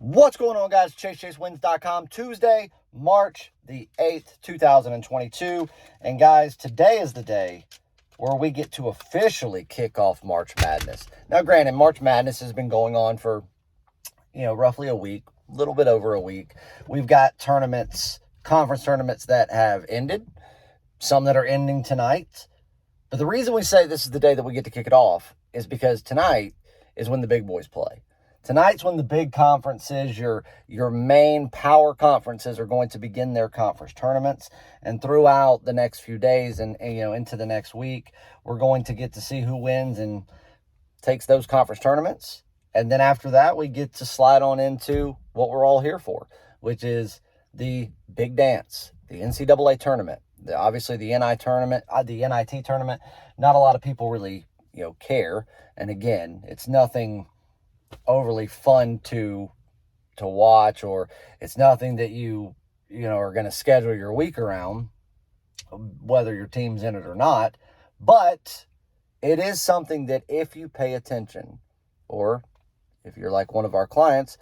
What's going on, guys? ChaseWins.com. Tuesday, March the 8th, 2022. And guys, today is the day where we get to officially kick off March Madness. Now, granted, March Madness has been going on for, roughly a week, a little bit over a week. We've got tournaments, conference tournaments that have ended, some that are ending tonight. But the reason we say this is the day that we get to kick it off is because tonight is when the big boys play. Tonight's when the big conferences, your main power conferences, are going to begin their conference tournaments. And throughout the next few days and into the next week, we're going to get to see who wins and takes those conference tournaments. And then after that, we get to slide on into what we're all here for, which is the big dance, the NCAA tournament. Obviously, the NIT tournament. Not a lot of people really care. And again, it's nothing overly fun to watch, or it's nothing that you are going to schedule your week around, whether your team's in it or not. But it is something that if you pay attention, or if you're like one of our clients,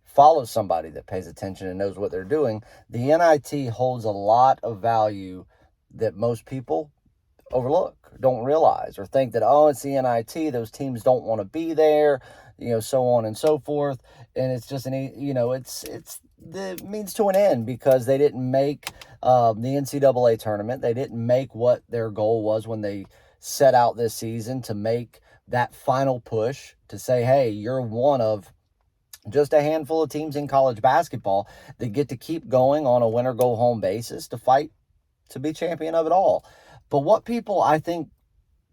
follow somebody that pays attention and knows what they're doing, the NIT holds a lot of value that most people overlook, don't realize, or think that, oh, it's the NIT, those teams don't want to be there, so on and so forth. And it's just it's the means to an end, because they didn't make the NCAA tournament. They didn't make what their goal was when they set out this season, to make that final push to say, hey, you're one of just a handful of teams in college basketball that get to keep going on a win-or-go-home basis to fight to be champion of it all. But what people, I think,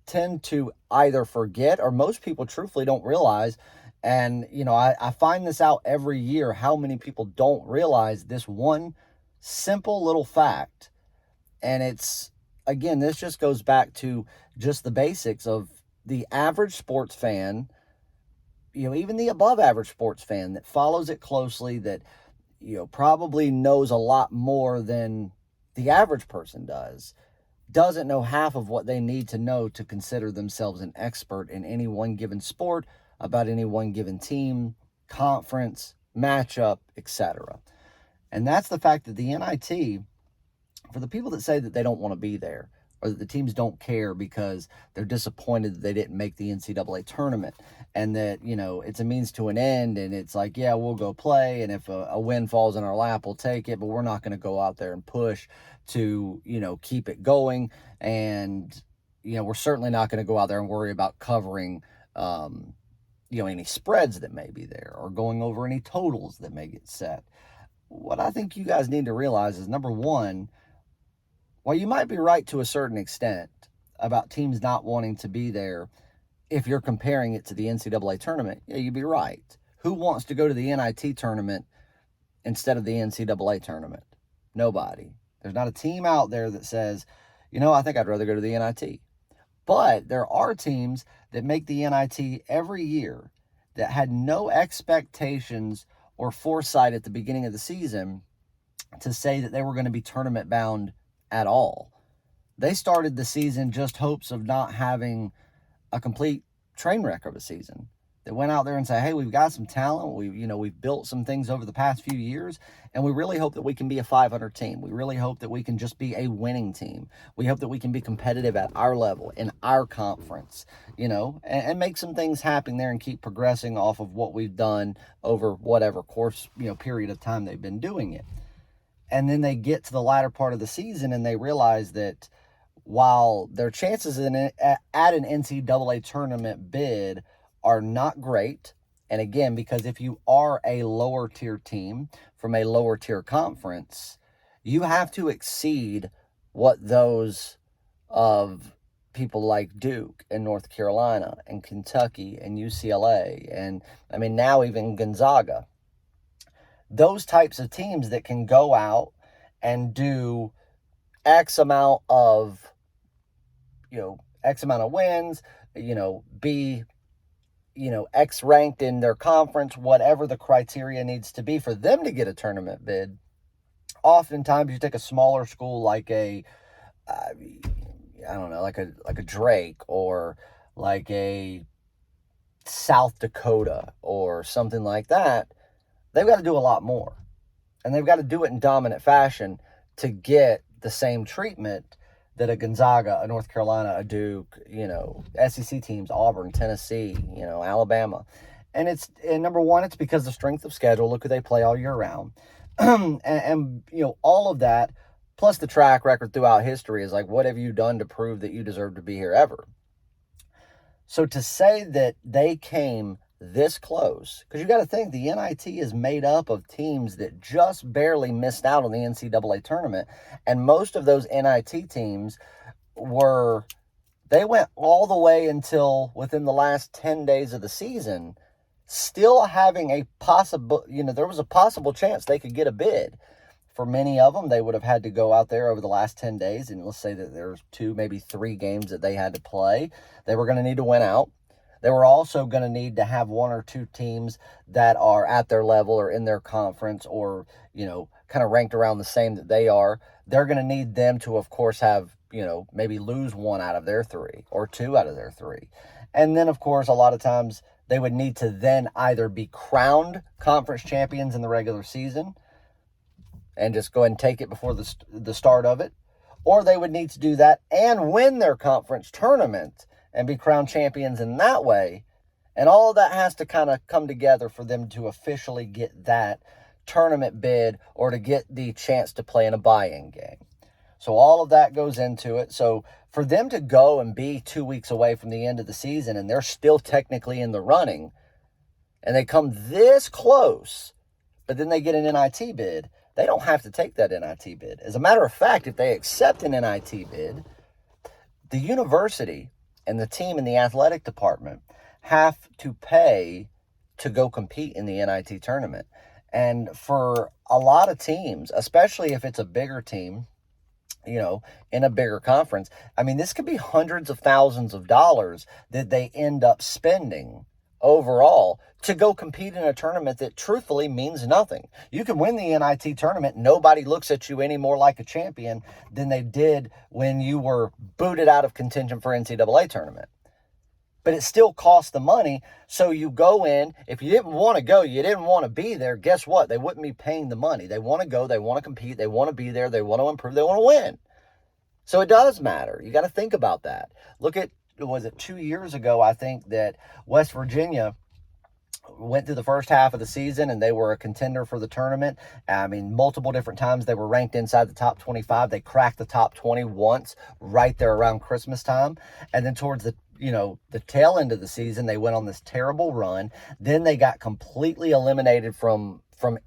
tend to either forget, or most people truthfully don't realize, and I find this out every year, how many people don't realize this one simple little fact. And it's, again, this just goes back to just the basics of the average sports fan, even the above average sports fan that follows it closely, that probably knows a lot more than the average person doesn't know half of what they need to know to consider themselves an expert in any one given sport, about any one given team, conference, matchup, etc. And that's the fact that the NIT, for the people that say that they don't want to be there, or that the teams don't care because they're disappointed that they didn't make the NCAA tournament, and that, it's a means to an end, and it's like, yeah, we'll go play, and if a win falls in our lap, we'll take it, but we're not going to go out there and push to, keep it going. And, we're certainly not going to go out there and worry about covering, any spreads that may be there, or going over any totals that may get set. What I think you guys need to realize is, number one, while you might be right to a certain extent about teams not wanting to be there, if you're comparing it to the NCAA tournament, yeah, you'd be right. Who wants to go to the NIT tournament instead of the NCAA tournament? Nobody. There's not a team out there that says, I think I'd rather go to the NIT. But there are teams that make the NIT every year that had no expectations or foresight at the beginning of the season to say that they were going to be tournament bound at all. They started the season just hopes of not having a complete train wreck of a season. They went out there and said, hey, we've got some talent. We've built some things over the past few years, and we really hope that we can be a 500 team. We really hope that we can just be a winning team. We hope that we can be competitive at our level, in our conference, and make some things happen there and keep progressing off of what we've done over whatever course, period of time they've been doing it. And then they get to the latter part of the season and they realize that while their chances at an NCAA tournament bid are not great, and again, because if you are a lower tier team from a lower tier conference, you have to exceed what those of people like Duke and North Carolina and Kentucky and UCLA, and now even Gonzaga, those types of teams that can go out and do X amount of wins, be, X ranked in their conference, whatever the criteria needs to be for them to get a tournament bid. Oftentimes you take a smaller school like a Drake, or like a South Dakota, or something like that, they've got to do a lot more. And they've got to do it in dominant fashion to get the same treatment that a Gonzaga, a North Carolina, a Duke, SEC teams, Auburn, Tennessee, Alabama. And number one, it's because of strength of schedule. Look who they play all year round. and all of that, plus the track record throughout history is like, what have you done to prove that you deserve to be here ever? So to say that they came this close, because you got to think the NIT is made up of teams that just barely missed out on the NCAA tournament. And most of those NIT teams they went all the way until within the last 10 days of the season, still having a possible, there was a possible chance they could get a bid. For many of them, they would have had to go out there over the last 10 days, and let's say that there's 2, maybe 3 games that they had to play. They were going to need to win out. They were also going to need to have 1 or 2 teams that are at their level or in their conference or, kind of ranked around the same that they are. They're going to need them to, of course, have, maybe lose 1 out of their 3 or 2 out of their 3. And then, of course, a lot of times they would need to then either be crowned conference champions in the regular season and just go ahead and take it before the start of it, or they would need to do that and win their conference tournament and be crowned champions in that way. And all of that has to kind of come together for them to officially get that tournament bid or to get the chance to play in a buy-in game. So all of that goes into it. So for them to go and be 2 weeks away from the end of the season and they're still technically in the running and they come this close, but then they get an NIT bid, they don't have to take that NIT bid. As a matter of fact, if they accept an NIT bid, the university and the team in the athletic department have to pay to go compete in the NIT tournament. And for a lot of teams, especially if it's a bigger team, in a bigger conference, this could be hundreds of thousands of dollars that they end up spending overall to go compete in a tournament that truthfully means nothing. You can win the NIT tournament. Nobody looks at you any more like a champion than they did when you were booted out of contention for NCAA tournament. But it still costs the money. So you go in, if you didn't want to go, you didn't want to be there, guess what? They wouldn't be paying the money. They want to go, they want to compete, they want to be there, they want to improve, they want to win. So it does matter. You got to think about that. Look at, was it 2 years ago, I think, that West Virginia went through the first half of the season and they were a contender for the tournament. Multiple different times they were ranked inside the top 25. They cracked the top 20 once right there around Christmas time. And then towards the tail end of the season, they went on this terrible run. Then they got completely eliminated from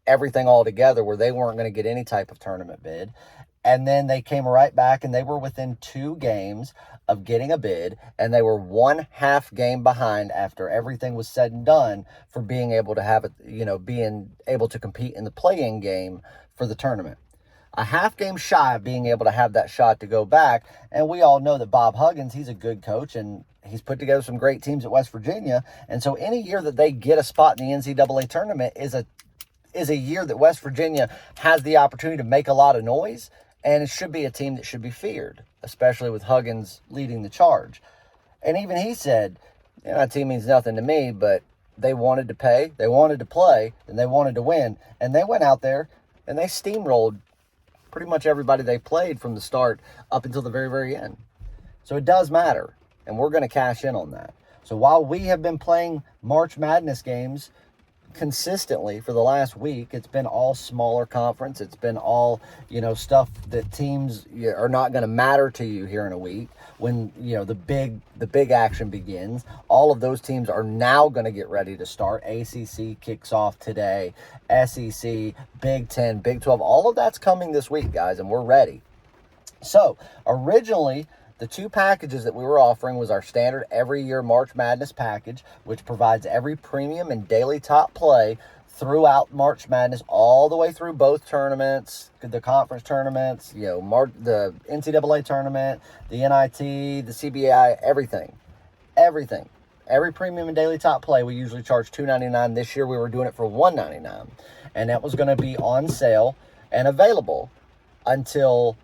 everything altogether where they weren't going to get any type of tournament bid. And then they came right back and they were within 2 games of getting a bid, and they were 1/2 game behind after everything was said and done for being able to have it, being able to compete in the play-in game for the tournament. A 1/2 game shy of being able to have that shot to go back. And we all know that Bob Huggins, he's a good coach and he's put together some great teams at West Virginia. And so any year that they get a spot in the NCAA tournament is a year that West Virginia has the opportunity to make a lot of noise. And it should be a team that should be feared, especially with Huggins leading the charge. And even he said, that team means nothing to me, but they wanted to pay, they wanted to play, and they wanted to win. And they went out there and they steamrolled pretty much everybody they played from the start up until the very, very end. So it does matter, and we're going to cash in on that. So while we have been playing March Madness games consistently for the last week, it's been all smaller conference. It's been all, stuff that teams are not going to matter to you here in a week when, the big action begins. All of those teams are now going to get ready to start. ACC kicks off today. SEC, Big 10, Big 12, all of that's coming this week, guys, and we're ready. So originally, the 2 packages that we were offering was our standard every year March Madness package, which provides every premium and daily top play throughout March Madness, all the way through both tournaments, the conference tournaments, the NCAA tournament, the NIT, the CBI, everything. Every premium and daily top play, we usually charge $2.99. This year we were doing it for $1.99. And that was going to be on sale and available until,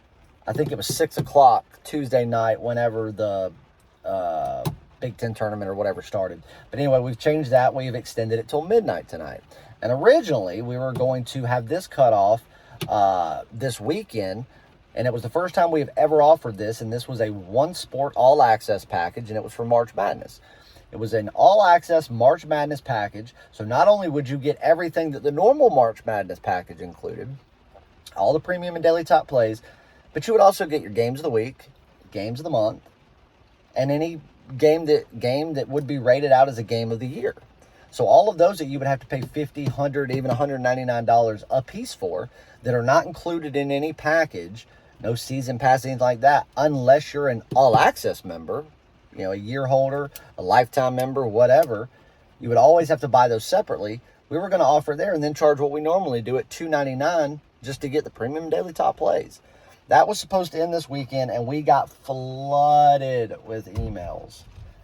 I think it was 6 o'clock Tuesday night, whenever the Big Ten tournament or whatever started. But anyway, we've changed that. We've extended it till midnight tonight. And originally, we were going to have this cut off this weekend, and it was the first time we have ever offered this, and this was a one-sport all-access package, and it was for March Madness. It was an all-access March Madness package, so not only would you get everything that the normal March Madness package included, all the premium and daily top plays, but you would also get your games of the week, games of the month, and any game that would be rated out as a game of the year. So all of those that you would have to pay $50, $100, even $199 a piece for that are not included in any package, no season pass, anything like that, unless you're an all-access member, a year holder, a lifetime member, whatever, you would always have to buy those separately. We were going to offer there and then charge what we normally do at $299 just to get the premium daily top plays. That was supposed to end this weekend, and we got flooded with emails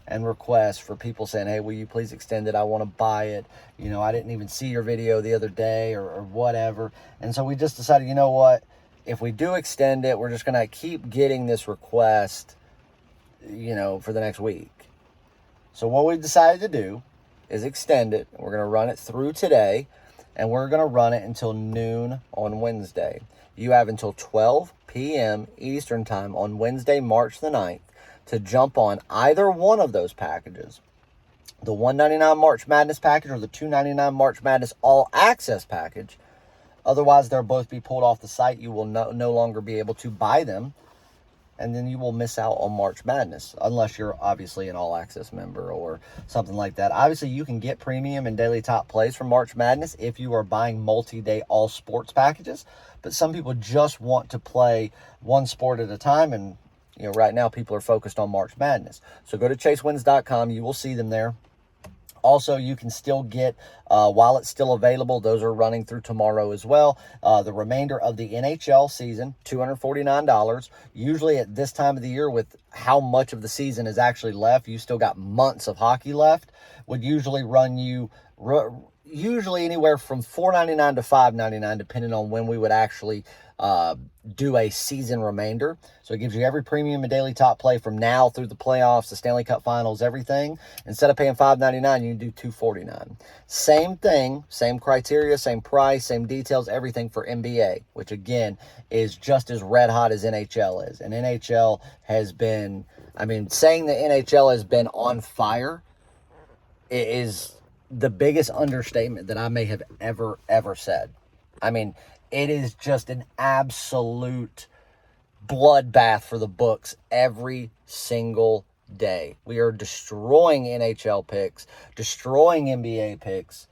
and requests for people saying, hey, will you please extend it? I want to buy it. I didn't even see your video the other day or whatever. And so we just decided, you know what? If we do extend it, we're just going to keep getting this request, for the next week. So what we decided to do is extend it. We're going to run it through today, and we're going to run it until noon on Wednesday. You have until 12 p.m. Eastern Time on Wednesday, March the 9th, to jump on either one of those packages, the $199 March Madness package or the $299 March Madness All Access package. Otherwise, they'll both be pulled off the site. You will no longer be able to buy them, and then you will miss out on March Madness, unless you're obviously an All Access member or something like that. Obviously, you can get premium and daily top plays from March Madness if you are buying multi-day all sports packages, but some people just want to play one sport at a time, and right now people are focused on March Madness. So go to chasewins.com. You will see them there. Also, you can still get, while it's still available, those are running through tomorrow as well, the remainder of the NHL season, $249. Usually at this time of the year, with how much of the season is actually left, you still got months of hockey left, would usually run you usually anywhere from $4.99 to $5.99, depending on when we would actually do a season remainder. So it gives you every premium and daily top play from now through the playoffs, the Stanley Cup Finals, everything. Instead of paying $5.99, you can do $2.49. Same thing, same criteria, same price, same details, everything for NBA, which again is just as red hot as NHL is. And NHL has been, saying the NHL has been on fire is the biggest understatement that I may have ever said. It is just an absolute bloodbath for the books every single day. We are destroying NHL picks, destroying NBA picks,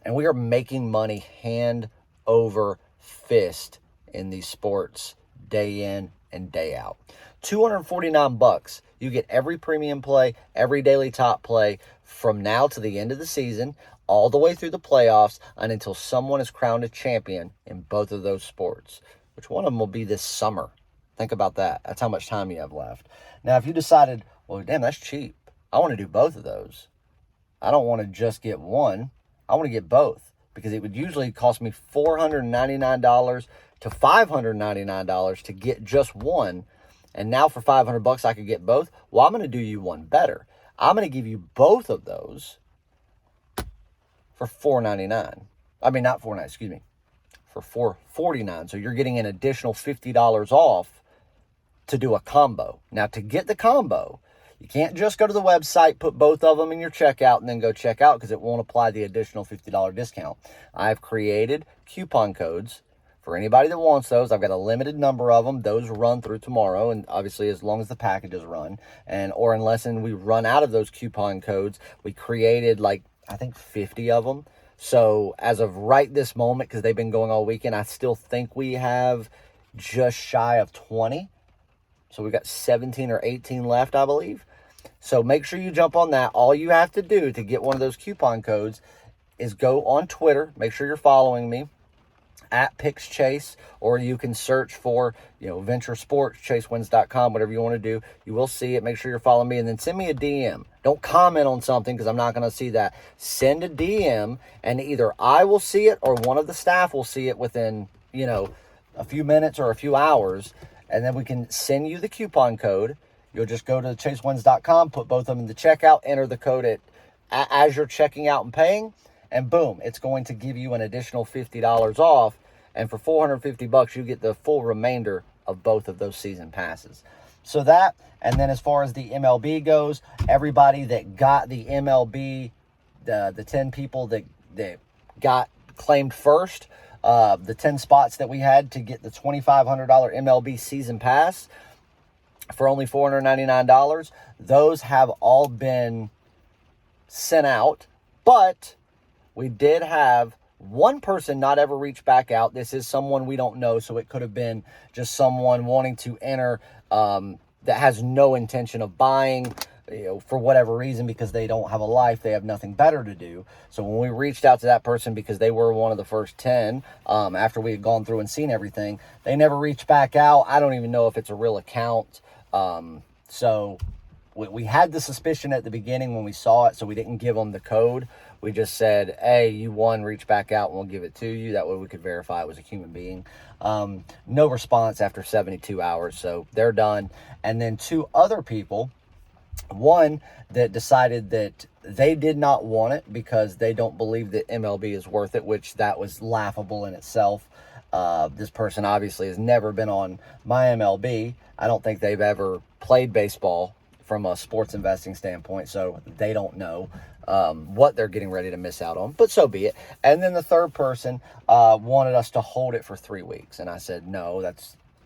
and we are making money hand over fist in these sports day in and day out. $249. You get every premium play, every daily top play from now to the end of the season, all the way through the playoffs, and until someone is crowned a champion in both of those sports, which one of them will be this summer. Think about that. That's how much time you have left. Now, if you decided, well, damn, that's cheap, I want to do both of those. I don't want to just get one. I want to get both, because it would usually cost me $499 to $599 to get just one. And now for $500, I could get both. Well, I'm going to do you one better. I'm going to give you both of those for $499. Not $499, excuse me. For $449. So you're getting an additional $50 off to do a combo. Now, to get the combo, you can't just go to the website, put both of them in your checkout, and then go check out, because it won't apply the additional $50 discount. I've created coupon codes for anybody that wants those. I've got a limited number of them. Those run through tomorrow, and obviously as long as the packages run, or unless we run out of those coupon codes. We created I think 50 of them. So as of right this moment, because they've been going all weekend, I still think we have just shy of 20. So we've got 17 or 18 left, I believe. So make sure you jump on that. All you have to do to get one of those coupon codes is go on Twitter. Make sure you're following me at PicksChase, or you can search for, Venture Sports, chasewins.com, whatever you want to do. You will see it. Make sure you're following me, and then send me a DM. Don't comment on something, because I'm not going to see that. Send a DM, and either I will see it or one of the staff will see it within, a few minutes or a few hours, and then we can send you the coupon code. You'll just go to chasewins.com, put both of them in the checkout, enter the code as you're checking out and paying, and boom, it's going to give you an additional $50 off. And for $450, you get the full remainder of both of those season passes. So that, and then as far as the MLB goes, everybody that got the MLB, the 10 people that got claimed first, the 10 spots that we had to get the $2,500 MLB season pass for only $499, those have all been sent out. But we did have one person not ever reach back out. This is someone we don't know, so it could have been just someone wanting to enter that has no intention of buying, for whatever reason, because they don't have a life, they have nothing better to do. So when we reached out to that person, because they were one of the first 10, after we had gone through and seen everything, they never reached back out. I don't even know if it's a real account. So we had the suspicion at the beginning when we saw it, so we didn't give them the code. We just said, hey, you won, reach back out, and we'll give it to you. That way we could verify it was a human being. No response after 72 hours, so they're done. And then 2 other people, one that decided that they did not want it because they don't believe that MLB is worth it, which that was laughable in itself. This person obviously has never been on my MLB. I don't think they've ever played baseball from a sports investing standpoint, so they don't know what they're getting ready to miss out on, but so be it. And then the third person wanted us to hold it for 3 weeks, and I said, no,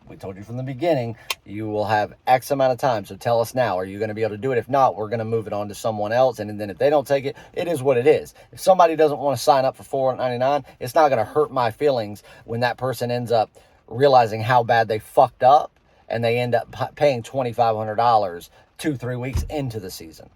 we told you from the beginning, you will have X amount of time, so tell us now, are you going to be able to do it? If not, we're going to move it on to someone else, and then if they don't take it, it is what it is. If somebody doesn't want to sign up for $4.99, it's not going to hurt my feelings when that person ends up realizing how bad they fucked up, and they end up paying $2,500 2-3 weeks into the season.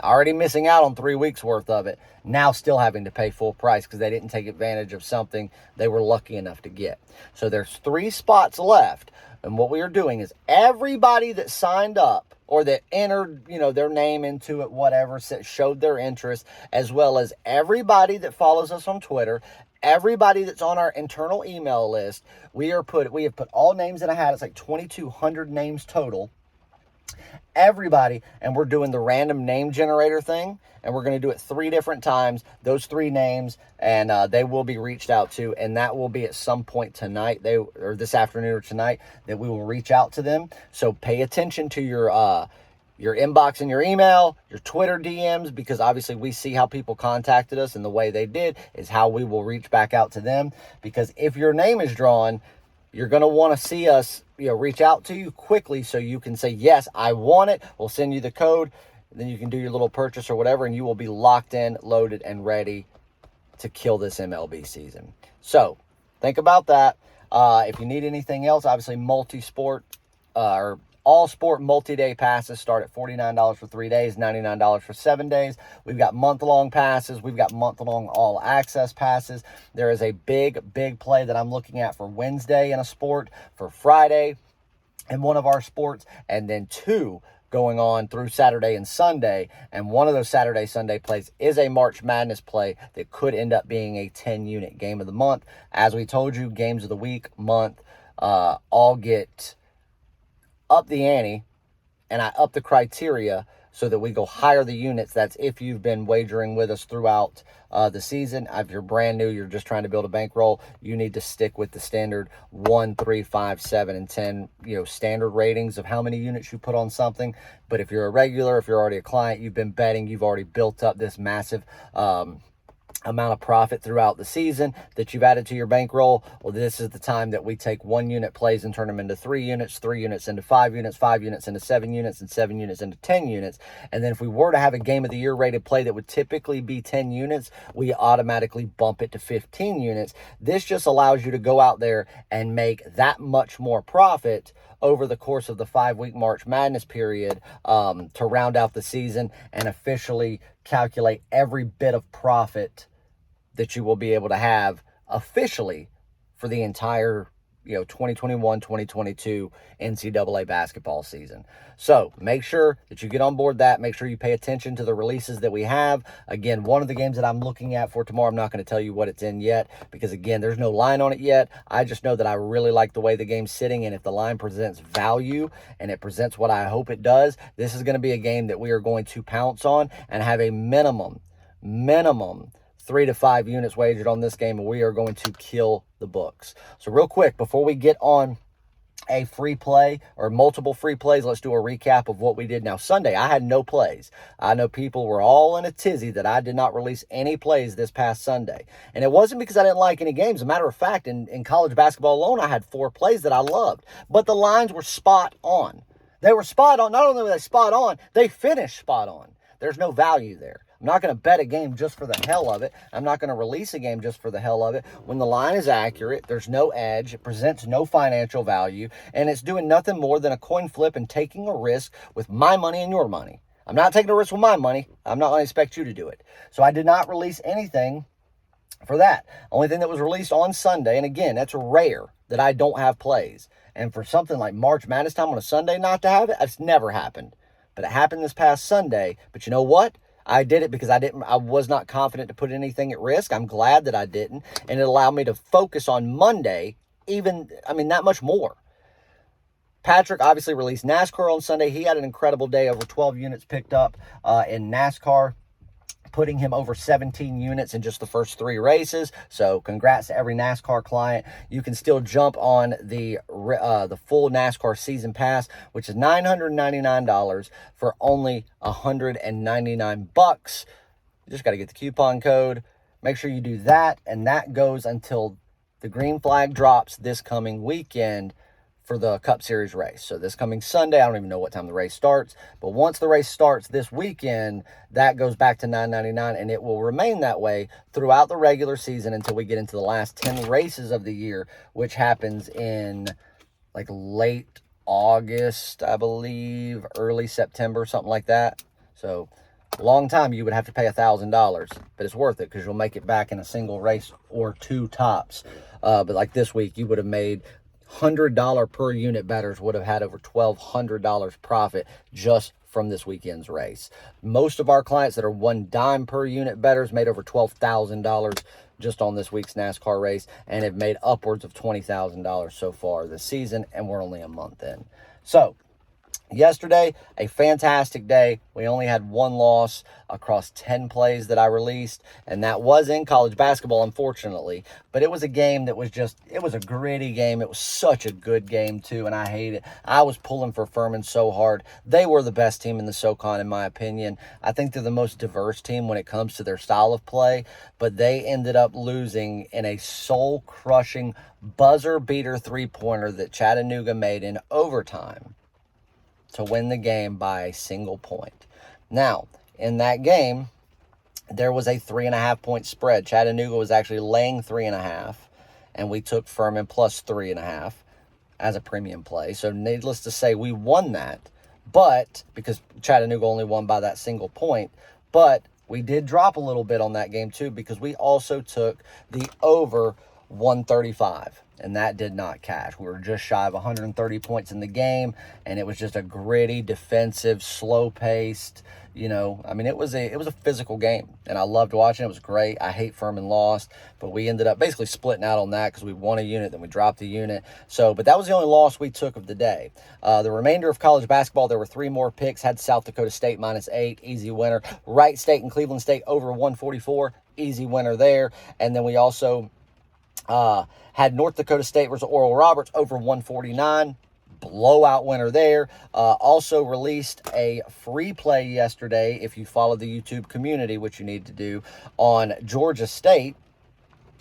Already missing out on 3 weeks worth of it, now still having to pay full price because they didn't take advantage of something they were lucky enough to get. So there's 3 spots left, and what we are doing is everybody that signed up or that entered, their name into it, whatever, showed their interest, as well as everybody that follows us on Twitter, everybody that's on our internal email list, we have put all names in a hat. It's like 2,200 names total. Everybody, and we're doing the random name generator thing, and we're going to do it 3 different times, those 3 names, and they will be reached out to, and that will be at some point tonight, or this afternoon or tonight, that we will reach out to them. So pay attention to your inbox and your email, your Twitter DMs, because obviously we see how people contacted us, and the way they did is how we will reach back out to them. Because if your name is drawn, you're going to want to see us, reach out to you quickly so you can say, yes, I want it. We'll send you the code. Then you can do your little purchase or whatever, and you will be locked in, loaded, and ready to kill this MLB season. So think about that. If you need anything else, obviously multi-sport or all sport multi-day passes start at $49 for 3 days, $99 for 7 days. We've got month-long passes. We've got month-long all-access passes. There is a big, big play that I'm looking at for Wednesday in a sport, for Friday in one of our sports, and then 2 going on through Saturday and Sunday. And one of those Saturday, Sunday plays is a March Madness play that could end up being a 10-unit game of the month. As we told you, games of the week, month, all get up the ante, and I up the criteria so that we go higher the units. That's if you've been wagering with us throughout the season. If you're brand new, you're just trying to build a bankroll, you need to stick with the standard 1, 3, 5, 7, and 10, standard ratings of how many units you put on something. But if you're a regular, if you're already a client, you've been betting, you've already built up this massive amount of profit throughout the season that you've added to your bankroll, well, this is the time that we take 1 unit plays and turn them into 3 units, 3 units into 5 units, 5 units into 7 units, and 7 units into 10 units. And then if we were to have a game of the year rated play that would typically be 10 units, we automatically bump it to 15 units. This just allows you to go out there and make that much more profit over the course of the 5-week March Madness period to round out the season and officially calculate every bit of profit that you will be able to have officially for the entire 2021-2022 NCAA basketball season. So make sure that you get on board that. Make sure you pay attention to the releases that we have. Again, one of the games that I'm looking at for tomorrow, I'm not going to tell you what it's in yet because, again, there's no line on it yet. I just know that I really like the way the game's sitting, and if the line presents value and it presents what I hope it does, this is going to be a game that we are going to pounce on and have a minimum 3 to 5 units wagered on this game, and we are going to kill the books. So real quick, before we get on a free play or multiple free plays, let's do a recap of what we did. Now, Sunday, I had no plays. I know people were all in a tizzy that I did not release any plays this past Sunday. And it wasn't because I didn't like any games. As a matter of fact, in college basketball alone, I had 4 plays that I loved. But the lines were spot on. They were spot on. Not only were they spot on, they finished spot on. There's no value there. I'm not going to bet a game just for the hell of it. I'm not going to release a game just for the hell of it. When the line is accurate, there's no edge. It presents no financial value. And it's doing nothing more than a coin flip and taking a risk with my money and your money. I'm not taking a risk with my money. I'm not going to expect you to do it. So I did not release anything for that. Only thing that was released on Sunday, and again, that's rare that I don't have plays. And for something like March Madness time on a Sunday not to have it, that's never happened. But it happened this past Sunday. But you know what? I did it because I was not confident to put anything at risk. I'm glad that I didn't. And it allowed me to focus on Monday that much more. Patrick obviously released NASCAR on Sunday. He had an incredible day, over 12 units picked up in NASCAR, putting him over 17 units in just the first 3 races. So congrats to every NASCAR client. You can still jump on the full NASCAR season pass, which is $999 for only $199. You just got to get the coupon code. Make sure you do that, and that goes until the green flag drops this coming weekend for the Cup Series race. So this coming Sunday, I don't even know what time the race starts, but once the race starts this weekend, that goes back to $999, and it will remain that way throughout the regular season until we get into the last 10 races of the year, which happens in like late August, I believe, early September, something like that. So a long time you would have to pay $1,000, but it's worth it because you'll make it back in a single race or 2 tops. But like this week, you would have made $100 per unit bettors would have had over $1,200 profit just from this weekend's race. Most of our clients that are $0.10 per unit bettors made over $12,000 just on this week's NASCAR race, and have made upwards of $20,000 so far this season, and we're only a month in. So yesterday, a fantastic day. We only had 1 loss across 10 plays that I released, and that was in college basketball, unfortunately. But it was a game that was it was a gritty game. It was such a good game, too, and I hate it. I was pulling for Furman so hard. They were the best team in the SoCon, in my opinion. I think they're the most diverse team when it comes to their style of play, but they ended up losing in a soul-crushing buzzer-beater three-pointer that Chattanooga made in overtime to win the game by a single point. Now, in that game, there was a 3.5-point spread. Chattanooga was actually laying 3.5, and we took Furman plus 3.5 as a premium play. So needless to say, we won that, but because Chattanooga only won by that single point, but we did drop a little bit on that game too, because we also took the over 135. And that did not cash. We were just shy of 130 points in the game, and it was just a gritty, defensive, slow-paced, it was a physical game, and I loved watching it. It was great. I hate Furman lost, but we ended up basically splitting out on that because we won a unit, then we dropped the unit. But that was the only loss we took of the day. The remainder of college basketball, there were 3 more picks. Had South Dakota State -8, easy winner. Wright State and Cleveland State over 144, easy winner there. And then we also had North Dakota State versus Oral Roberts over 149. Blowout winner there. Also released a free play yesterday, if you follow the YouTube community, which you need to do, on Georgia State.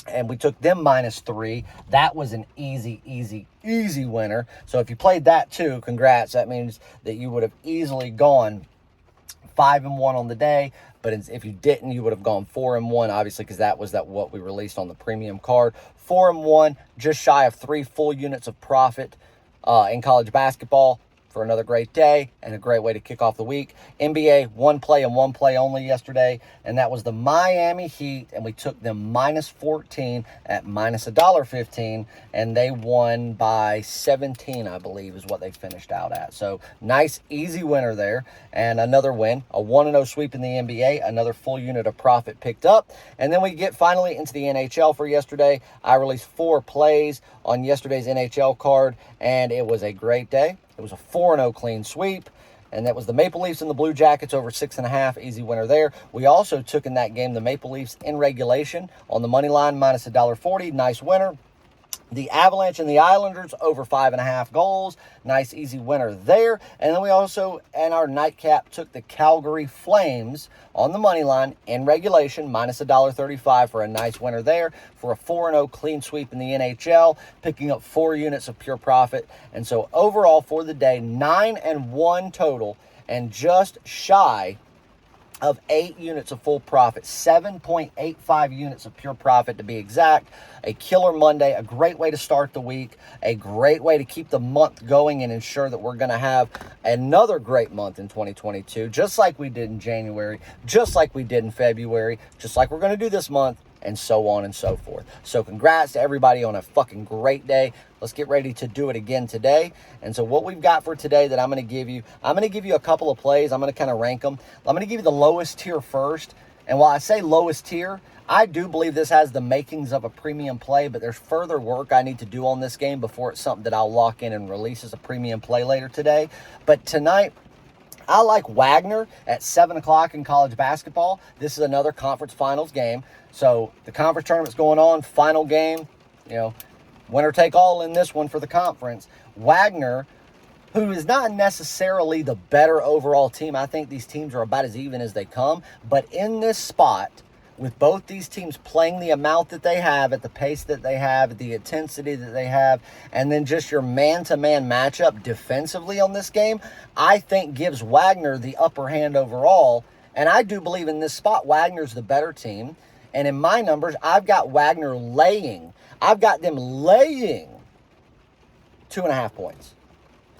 And we took them -3. That was an easy winner. So if you played that too, congrats. That means that you would have easily gone 5-1 on the day. But if you didn't, you would have gone 4-1, obviously, because that was what we released on the premium card. 4-1, just shy of 3 full units of profit in college basketball for another great day and a great way to kick off the week. NBA, 1 play and 1 play only yesterday, and that was the Miami Heat, and we took them -14 at -$1.15, and they won by 17, I believe, is what they finished out at. So nice, easy winner there, and another win, a 1-0 sweep in the NBA, another full unit of profit picked up. And then we get finally into the NHL for yesterday. I released 4 plays on yesterday's NHL card, and it was a great day. It was a 4-0 clean sweep, and that was the Maple Leafs and the Blue Jackets over 6.5. Easy winner there. We also took in that game the Maple Leafs in regulation on the money line, minus $1.40. Nice winner. The Avalanche and the Islanders over 5.5 goals. Nice, easy winner there. And then we also, in our nightcap, took the Calgary Flames on the money line in regulation, minus $1.35 for a nice winner there for a 4-0 clean sweep in the NHL, picking up 4 units of pure profit. And so overall for the day, 9-1 total and just shy of 8 units of full profit, 7.85 units of pure profit to be exact. A killer Monday, a great way to start the week, a great way to keep the month going and ensure that we're going to have another great month in 2022, just like we did in January, just like we did in February, just like we're going to do this month, and so on and so forth. So congrats to everybody on a fucking great day. Let's get ready to do it again today. And so what we've got for today that I'm going to give you a couple of plays. I'm going to kind of rank them. I'm going to give you the lowest tier first. And while I say lowest tier, I do believe this has the makings of a premium play, but there's further work I need to do on this game before it's something that I'll lock in and release as a premium play later today. But tonight, I like Wagner at 7 o'clock in college basketball. This is another conference finals game. So the conference tournament's going on, final game, winner take all in this one for the conference. Wagner, who is not necessarily the better overall team. I think these teams are about as even as they come. But in this spot, with both these teams playing the amount that they have, at the pace that they have, the intensity that they have, and then just your man-to-man matchup defensively on this game, I think gives Wagner the upper hand overall. And I do believe in this spot, Wagner's the better team. And in my numbers, I've got Wagner laying. I've got them laying 2.5 points.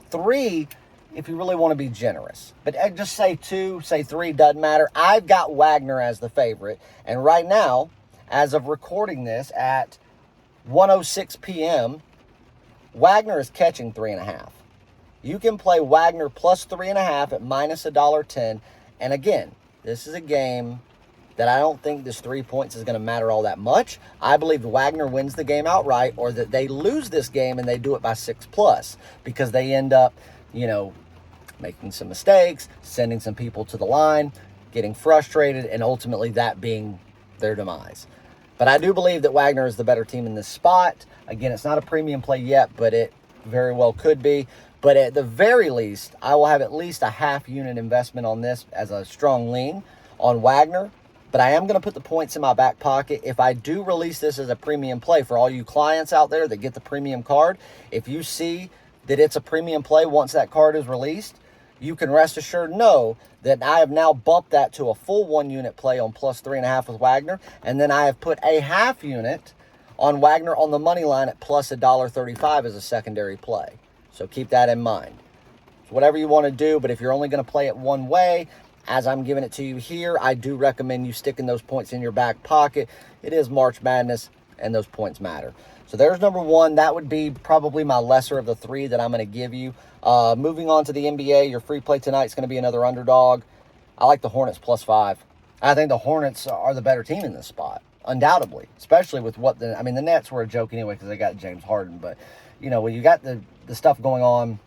3, if you really want to be generous. But just say 2, say 3, doesn't matter. I've got Wagner as the favorite. And right now, as of recording this at 1:06 p.m., Wagner is catching 3.5. You can play Wagner plus 3.5 at minus $1.10. And again, this is a game that I don't think this 3 points is going to matter all that much. I believe Wagner wins the game outright, or that they lose this game and they do it by 6+, because they end up, making some mistakes, sending some people to the line, getting frustrated, and ultimately that being their demise. But I do believe that Wagner is the better team in this spot. Again, it's not a premium play yet, but it very well could be. But at the very least, I will have at least a half unit investment on this as a strong lean on Wagner. But I am going to put the points in my back pocket. If I do release this as a premium play for all you clients out there that get the premium card, if you see that it's a premium play once that card is released, you can rest assured know that I have now bumped that to a full 1 unit play on plus 3.5 with Wagner. And then I have put a half unit on Wagner on the money line at plus $1.35 as a secondary play. So keep that in mind. It's whatever you want to do, but if you're only going to play it one way, as I'm giving it to you here, I do recommend you sticking those points in your back pocket. It is March Madness, and those points matter. So there's number 1. That would be probably my lesser of the 3 that I'm going to give you. Moving on to the NBA, your free play tonight is going to be another underdog. I like the Hornets plus 5. I think the Hornets are the better team in this spot, undoubtedly, especially with the Nets were a joke anyway because they got James Harden. But, when you got the stuff going on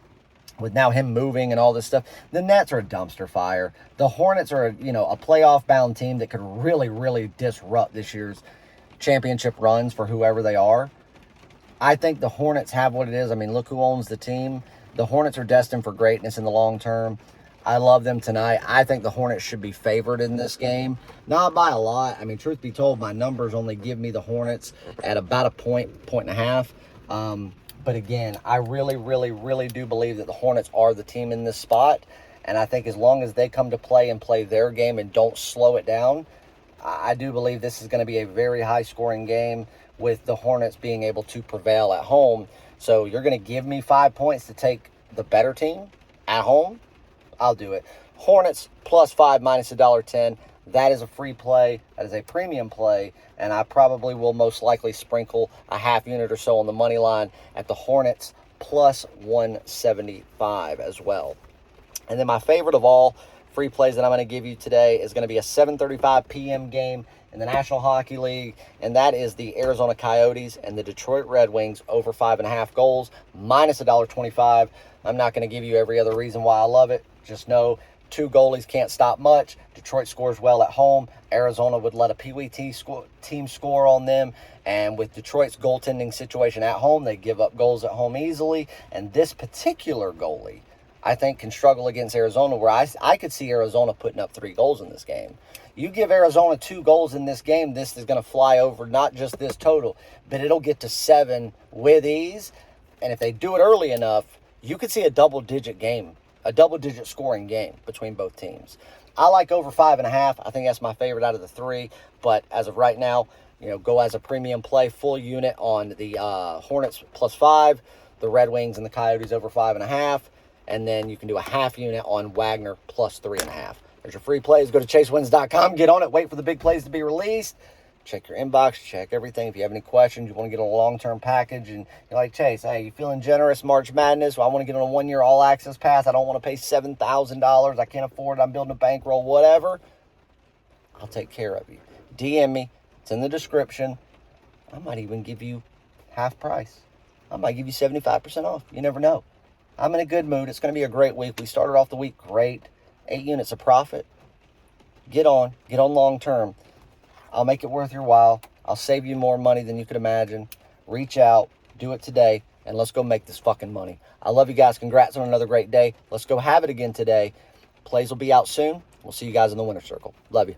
with now him moving and all this stuff, the Nets are a dumpster fire. The Hornets are, a playoff-bound team that could really, really disrupt this year's championship runs for whoever they are. I think the Hornets have what it is. Look who owns the team. The Hornets are destined for greatness in the long term. I love them tonight. I think the Hornets should be favored in this game. Not by a lot. Truth be told, my numbers only give me the Hornets at about a point and a half. But again, I really, really, really do believe that the Hornets are the team in this spot. And I think as long as they come to play and play their game and don't slow it down, I do believe this is going to be a very high-scoring game with the Hornets being able to prevail at home. So you're going to give me 5 points to take the better team at home? I'll do it. Hornets plus 5 minus $1.10. That is a free play. That is a premium play. And I probably will most likely sprinkle a half unit or so on the money line at the Hornets plus 175 as well. And then my favorite of all free plays that I'm going to give you today is going to be a 7:35 p.m. game in the National Hockey League. And that is the Arizona Coyotes and the Detroit Red Wings over 5.5 goals minus $1.25. I'm not going to give you every other reason why I love it. Just know 2 goalies can't stop much. Detroit scores well at home. Arizona would let a Pee Wee team score on them. And with Detroit's goaltending situation at home, they give up goals at home easily. And this particular goalie, I think, can struggle against Arizona, where I could see Arizona putting up 3 goals in this game. You give Arizona 2 goals in this game, this is going to fly over not just this total, but it'll get to 7 with ease. And if they do it early enough, you could see a double-digit game, a double-digit scoring game between both teams. I like over 5.5. I think that's my favorite out of the 3. But as of right now, go as a premium play, full unit on the Hornets +5, the Red Wings and the Coyotes over 5.5. And then you can do a half unit on Wagner +3.5. There's your free plays. Go to chasewins.com. Get on it. Wait for the big plays to be released. Check your inbox. Check everything. If you have any questions, you want to get a long-term package, and you're like, Chase, hey, you feeling generous March Madness? Well, I want to get on a 1-year all-access pass. I don't want to pay $7,000. I can't afford it. I'm building a bankroll, whatever. I'll take care of you. DM me. It's in the description. I might even give you half price. I might give you 75% off. You never know. I'm in a good mood. It's going to be a great week. We started off the week great. 8 units of profit. Get on long term. I'll make it worth your while. I'll save you more money than you could imagine. Reach out, do it today, and let's go make this fucking money. I love you guys. Congrats on another great day. Let's go have it again today. Plays will be out soon. We'll see you guys in the winner's circle. Love you.